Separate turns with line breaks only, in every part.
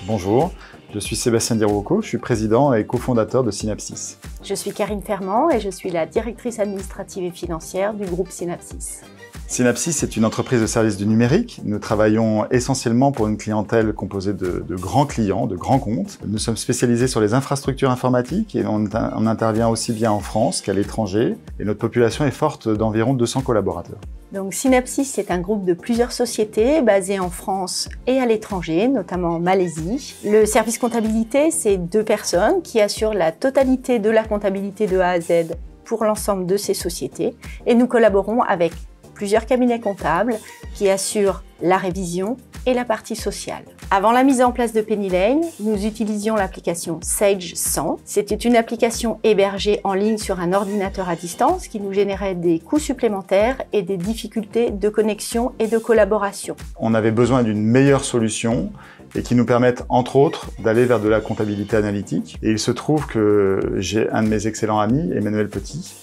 Bonjour, je suis Sébastien Dirocco, je suis président et cofondateur de Synapsys.
Je suis Karine Fermand et je suis la directrice administrative et financière du groupe Synapsys.
Synapsys est une entreprise de services du numérique. Nous travaillons essentiellement pour une clientèle composée de grands clients, de grands comptes. Nous sommes spécialisés sur les infrastructures informatiques et on intervient aussi bien en France qu'à l'étranger. Et notre population est forte d'environ 200 collaborateurs.
Donc Synapsys, c'est un groupe de plusieurs sociétés basées en France et à l'étranger, notamment en Malaisie. Le service comptabilité, c'est 2 personnes qui assurent la totalité de la comptabilité de A à Z pour l'ensemble de ces sociétés. Et nous collaborons avec plusieurs cabinets comptables qui assurent la révision et la partie sociale. Avant la mise en place de Penny Lane, nous utilisions l'application Sage 100. C'était une application hébergée en ligne sur un ordinateur à distance qui nous générait des coûts supplémentaires et des difficultés de connexion et de collaboration.
On avait besoin d'une meilleure solution et qui nous permette, entre autres, d'aller vers de la comptabilité analytique. Et il se trouve que j'ai un de mes excellents amis, Emmanuel Petit,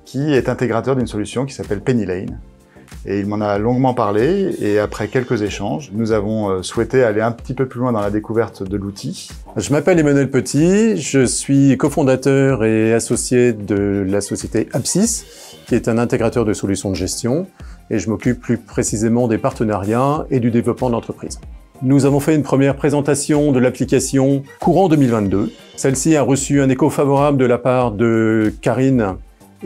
qui est intégrateur d'une solution qui s'appelle Penny Lane. Et il m'en a longuement parlé et après quelques échanges, nous avons souhaité aller un petit peu plus loin dans la découverte de l'outil.
Je m'appelle Emmanuel Petit, je suis cofondateur et associé de la société Apsys, qui est un intégrateur de solutions de gestion, et je m'occupe plus précisément des partenariats et du développement d'entreprise. Nous avons fait une première présentation de l'application courant 2022. Celle-ci a reçu un écho favorable de la part de Karine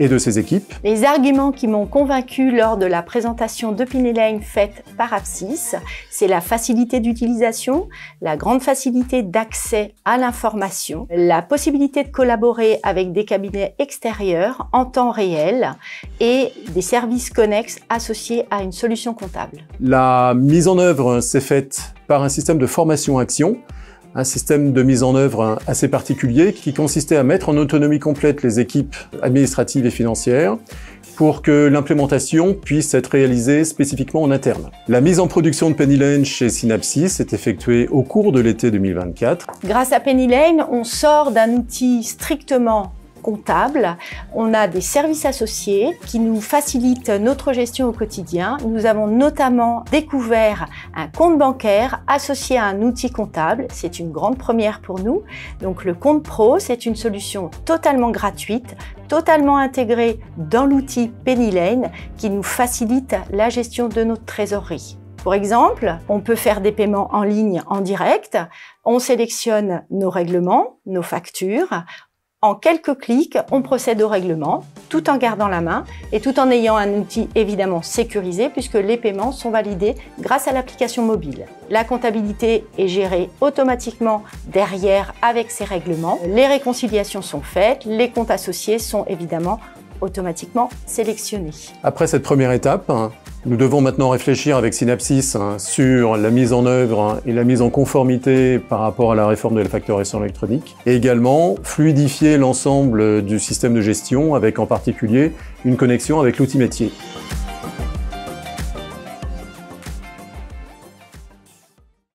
et de ses équipes.
Les arguments qui m'ont convaincu lors de la présentation de Penny Lane faite par Apsys, c'est la facilité d'utilisation, la grande facilité d'accès à l'information, la possibilité de collaborer avec des cabinets extérieurs en temps réel et des services connexes associés à une solution comptable.
La mise en œuvre s'est faite par un système de formation-action, un système de mise en œuvre assez particulier qui consistait à mettre en autonomie complète les équipes administratives et financières pour que l'implémentation puisse être réalisée spécifiquement en interne. La mise en production de Penny Lane chez Synapsys est effectuée au cours de l'été 2024.
Grâce à Penny Lane, on sort d'un outil strictement comptable, on a des services associés qui nous facilitent notre gestion au quotidien. Nous avons notamment découvert un compte bancaire associé à un outil comptable. C'est une grande première pour nous. Donc le compte pro, c'est une solution totalement gratuite, totalement intégrée dans l'outil Penny Lane qui nous facilite la gestion de notre trésorerie. Pour exemple, on peut faire des paiements en ligne en direct. On sélectionne nos règlements, nos factures. En quelques clics, on procède au règlement, tout en gardant la main et tout en ayant un outil évidemment sécurisé puisque les paiements sont validés grâce à l'application mobile. La comptabilité est gérée automatiquement derrière avec ces règlements. Les réconciliations sont faites, les comptes associés sont évidemment automatiquement sélectionnés.
Après cette première étape, nous devons maintenant réfléchir avec Synapsys sur la mise en œuvre et la mise en conformité par rapport à la réforme de la facturation électronique et également fluidifier l'ensemble du système de gestion avec en particulier une connexion avec l'outil métier.